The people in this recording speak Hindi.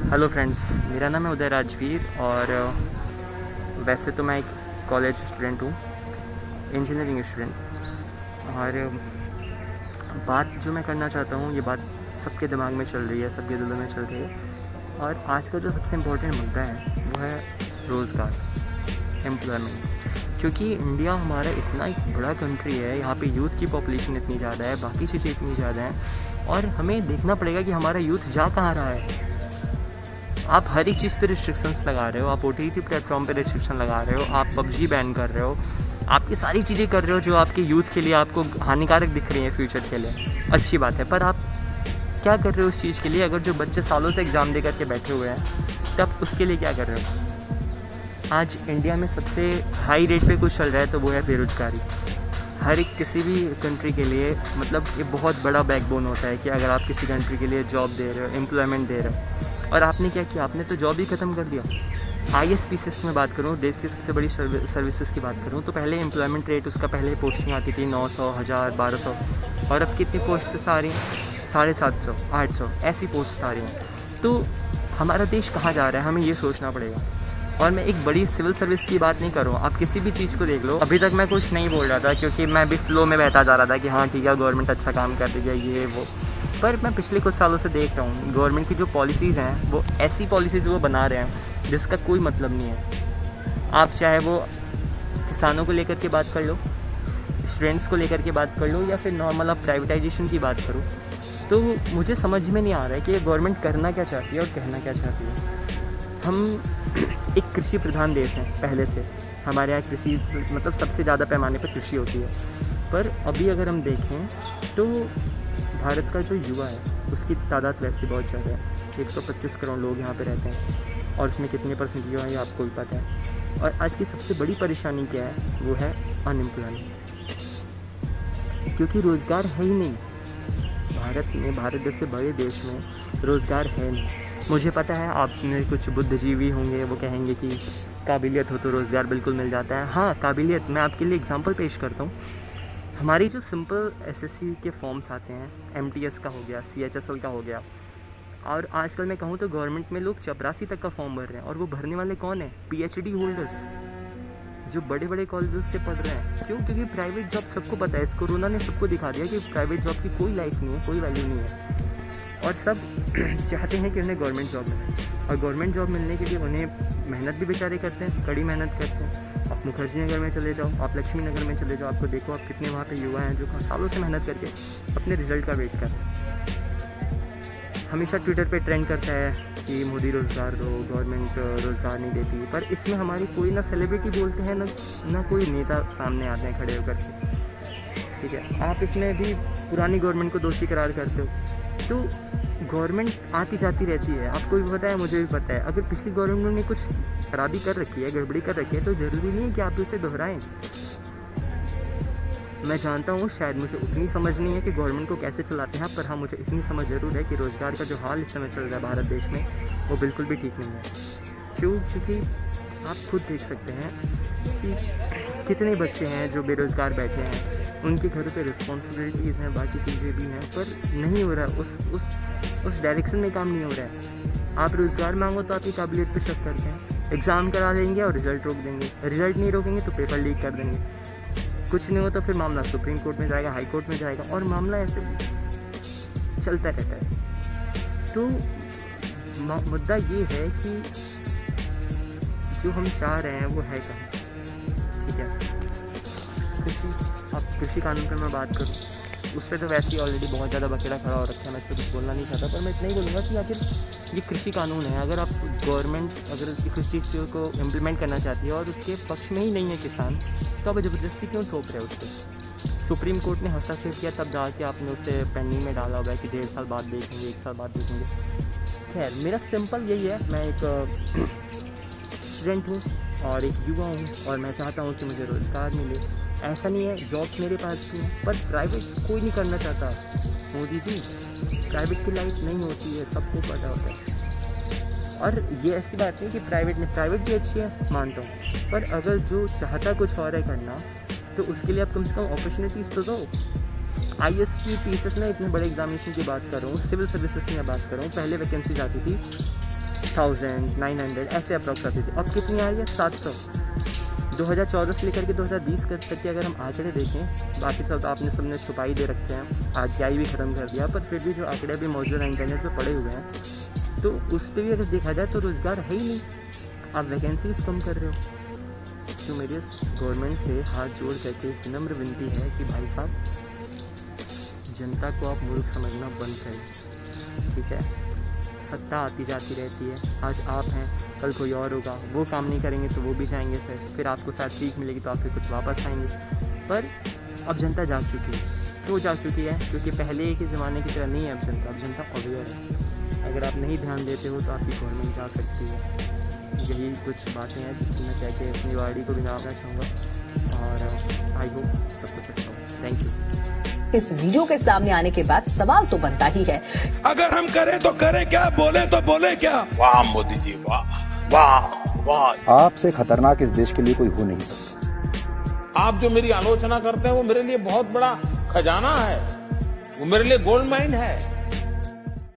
हेलो फ्रेंड्स, मेरा नाम है उदय राजवीर और वैसे तो मैं एक कॉलेज स्टूडेंट हूँ, इंजीनियरिंग स्टूडेंट। और बात जो मैं करना चाहता हूँ, ये बात सबके दिमाग में चल रही है, सबके दिलों में चल रही है। और आज का जो सबसे इम्पोर्टेंट मुद्दा है वो है रोज़गार, एम्प्लॉयमेंट। क्योंकि इंडिया हमारा इतना एक बड़ा कंट्री है, यहाँ पे यूथ की पॉपुलेशन इतनी ज़्यादा है, बाकी चीज़ें इतनी ज़्यादा हैं, और हमें देखना पड़ेगा कि हमारा यूथ जा कहाँ रहा है। आप हर एक चीज़ पे रिस्ट्रिक्शंस लगा रहे हो, आप OTT प्लेटफॉर्म पे रिस्ट्रिक्शन लगा रहे हो, आप PUBG बैन कर रहे हो, आप ये सारी चीज़ें कर रहे हो जो आपके यूथ के लिए आपको हानिकारक दिख रही हैं फ्यूचर के लिए। अच्छी बात है, पर आप क्या कर रहे हो उस चीज़ के लिए? अगर जो बच्चे सालों से एग्ज़ाम दे करके बैठे हुए हैं, तब उसके लिए क्या कर रहे हो? आज इंडिया में सबसे हाई रेट पे कुछ चल रहा है तो वो है बेरोज़गारी। हर एक किसी भी कंट्री के लिए मतलब ये बहुत बड़ा बैकबोन होता है कि अगर आप किसी कंट्री के लिए जॉब दे रहे हो, एम्प्लॉयमेंट दे रहे हो, और आपने क्या किया, आपने तो जॉब ही ख़त्म कर दिया। ISPCS में बात करूँ, देश की सबसे बड़ी सर्विसेज की बात करूँ, तो पहले एम्प्लॉयमेंट रेट उसका पहले पोस्टिंग आती थी 900, 1000, 1200, और अब कितनी पोस्ट आ रही हैं? 750, 800 ऐसी पोस्ट आ रही हैं। तो हमारा देश कहाँ जा रहा है, हमें ये सोचना पड़ेगा। और मैं एक बड़ी सिविल सर्विस की बात नहीं कर रहा हूँ, आप किसी भी चीज़ को देख लो। अभी तक मैं कुछ नहीं बोल रहा था क्योंकि मैं भी फ्लो में बहता जा रहा था कि हाँ ठीक है, गवर्नमेंट अच्छा काम कर रही है, ये वो। पर मैं पिछले कुछ सालों से देख रहा हूँ गवर्नमेंट की जो पॉलिसीज़ हैं, वो ऐसी पॉलिसीज़ वो बना रहे हैं जिसका कोई मतलब नहीं है। आप चाहे वो किसानों को लेकर के बात कर लो, स्टूडेंट्स को लेकर के बात कर लो, या फिर नॉर्मल आप प्राइवेटाइजेशन की बात करो, तो मुझे समझ में नहीं आ रहा है कि ये गवर्नमेंट करना क्या चाहती है और कहना क्या चाहती है। हम एक कृषि प्रधान देश हैं पहले से, हमारे यहाँ कृषि मतलब सबसे ज़्यादा पैमाने पर कृषि होती है। पर अभी अगर हम देखें तो भारत का जो युवा है उसकी तादाद वैसे बहुत ज़्यादा है, 125 करोड़ लोग यहाँ पे रहते हैं, और उसमें कितने परसेंट युवा है ये आपको भी पता है। और आज की सबसे बड़ी परेशानी क्या है, वो है अनएम्प्लॉयमेंट, क्योंकि रोज़गार है ही नहीं। भारत जैसे बड़े देश में रोज़गार है नहीं। मुझे पता है आप में कुछ बुद्धिजीवी होंगे, वो कहेंगे कि काबिलियत हो तो रोज़गार बिल्कुल मिल जाता है। हाँ, काबिलियत, मैं आपके लिए एग्जांपल पेश करता हूँ। हमारी जो सिंपल SSC के फॉर्म्स आते हैं, MTS का हो गया, CHSL का हो गया, और आजकल मैं कहूँ तो गवर्नमेंट में लोग चपरासी तक का फॉर्म भर रहे हैं, और वो भरने वाले कौन है? PhD होल्डर्स जो बड़े बड़े कॉलेज से पढ़ रहे हैं। क्यों? क्योंकि प्राइवेट जॉब सबको पता है, इस कोरोना ने सबको दिखा दिया कि प्राइवेट जॉब की कोई लाइफ नहीं है, कोई वैल्यू नहीं है, और सब चाहते हैं कि उन्हें गवर्नमेंट जॉब मिले। और गवर्नमेंट जॉब मिलने के लिए उन्हें मेहनत भी बेचारे करते हैं, कड़ी मेहनत करते हैं। आप मुखर्जी नगर में चले जाओ, आप लक्ष्मी नगर में चले जाओ, आपको देखो आप कितने वहाँ पे युवा हैं जो सालों से मेहनत करके अपने रिजल्ट का वेट कर रहे हैं। हमेशा ट्विटर पे ट्रेंड करता है कि मोदी रोज़गार दो, गवर्नमेंट रोज़गार नहीं देती, पर इसमें हमारी कोई ना सेलिब्रिटी बोलते हैं, ना कोई नेता सामने आते हैं खड़े होकर के। ठीक है, आप इसमें भी पुरानी गवर्नमेंट को दोषी करार करते हो। तो गवर्नमेंट आती जाती रहती है, आपको भी पता है, मुझे भी पता है। अगर पिछली गवर्नमेंट ने कुछ खराबी कर रखी है, गड़बड़ी कर रखी है, तो ज़रूरी नहीं है कि आप उसे दोहराएं। मैं जानता हूँ शायद मुझे उतनी समझ नहीं है कि गवर्नमेंट को कैसे चलाते हैं, पर हाँ मुझे इतनी समझ ज़रूर है कि रोज़गार का जो हाल इस समय चल रहा है भारत देश में, वो बिल्कुल भी ठीक नहीं है। क्यों? क्योंकि आप खुद देख सकते हैं कि कितने बच्चे हैं जो बेरोज़गार बैठे हैं, उनके घरों पे रिस्पॉन्सिबिलिटीज़ हैं, बाकी चीज़ें भी हैं, पर नहीं हो रहा, उस डायरेक्शन में काम नहीं हो रहा है। आप रोज़गार मांगो तो आपकी काबिलियत पे शक करते हैं, एग्ज़ाम करा देंगे और रिज़ल्ट रोक देंगे, रिज़ल्ट नहीं रोकेंगे तो पेपर लीक कर देंगे, कुछ नहीं हो तो फिर मामला सुप्रीम कोर्ट में जाएगा, हाई कोर्ट में जाएगा, और मामला ऐसे चलता रहता है। तो मुद्दा ये है कि जो हम चाह रहे हैं वो है कहाँ? ठीक है, कृषि कानून पर मैं बात करूँ, उस पर तो वैसे ही ऑलरेडी बहुत ज़्यादा बकेड़ा खड़ा हो रखा है, मैं इस पर कुछ बोलना नहीं चाहता, पर मैं इतना ही बोलूँगा कि आखिर ये कृषि कानून है, अगर आप गवर्नमेंट अगर किसी चीज़ को इम्प्लीमेंट करना चाहती है और उसके पक्ष में ही नहीं है किसान, तो आप ज़बरदस्ती क्यों थोप रहे हो उस पर? सुप्रीम कोर्ट ने हस्तक्षेप किया तब जाके आपने उसे पेंडिंग में डाला हुआ है कि 1.5 साल बाद देखेंगे, 1 साल बाद देखेंगे। खैर, मेरा सिंपल यही है, मैं एक स्टूडेंट हूँ और एक युवा हूँ, और मैं चाहता हूँ कि मुझे रोज़गार मिले। ऐसा नहीं है जॉब मेरे पास भी है, पर प्राइवेट कोई नहीं करना चाहता। मोदी जी, प्राइवेट की लाइफ नहीं होती है, सबको पता होता है। और ये ऐसी बात नहीं कि प्राइवेट भी अच्छी है, मानता हूँ, पर अगर जो चाहता कुछ और है करना, तो उसके लिए आप कम से कम अपॉर्चुनिटीज़ तो दो। ISPCS में इतने बड़े एग्जामिनेशन की बात कर रहा हूँ, सिविल सर्विसेज की मैं बात कर रहा हूँ, पहले वैकेंसीज आती थी 900 ऐसे अप्रॉक्स आती थी। अब कितनी आ रही है? 700। 2014 से लेकर के 2020 तक के अगर हम आंकड़े देखें, बाकी सब आपने सबने छुपाई दे रखे हैं, आरटीआई भी ख़त्म कर दिया, पर फिर भी जो आंकड़े अभी मौजूद हैं इंटरनेट पे पड़े हुए हैं, तो उस पर भी अगर देखा जाए तो रोज़गार है ही नहीं, आप वैकेंसीज कम कर रहे हो। तो मेरी गवर्नमेंट से हाथ जोड़ करके विनम्र विनती है कि भाई साहब, जनता को आप मूर्ख समझना बंद करें, ठीक है। सत्ता आती जाती रहती है, आज आप हैं, कल कोई और होगा, वो काम नहीं करेंगे तो वो भी जाएंगे, फिर आपको शायद सीख मिलेगी तो आप फिर कुछ वापस आएंगे। पर अब जनता जाग चुकी है। क्यों जाग चुकी है? क्योंकि पहले के ज़माने की तरह नहीं है अब जनता अवेयर है। अगर आप नहीं ध्यान देते हो तो आपकी गवर्नमेंट जा सकती है। यही कुछ बातें हैं जिसकी मैं कह के अपनी वाड़ी को विराम चाहूँगा, और आई होप सब कुछ अच्छा हो। Thank you. इस वीडियो के सामने आने के बाद सवाल तो बनता ही है, अगर हम करें तो करें क्या, बोले तो बोले क्या। वाह मोदी जी, वाह वाह वाह। आपसे खतरनाक इस देश के लिए कोई हो नहीं सकता। आप जो मेरी आलोचना करते हैं वो मेरे लिए बहुत बड़ा खजाना है, वो मेरे लिए गोल्ड माइन है।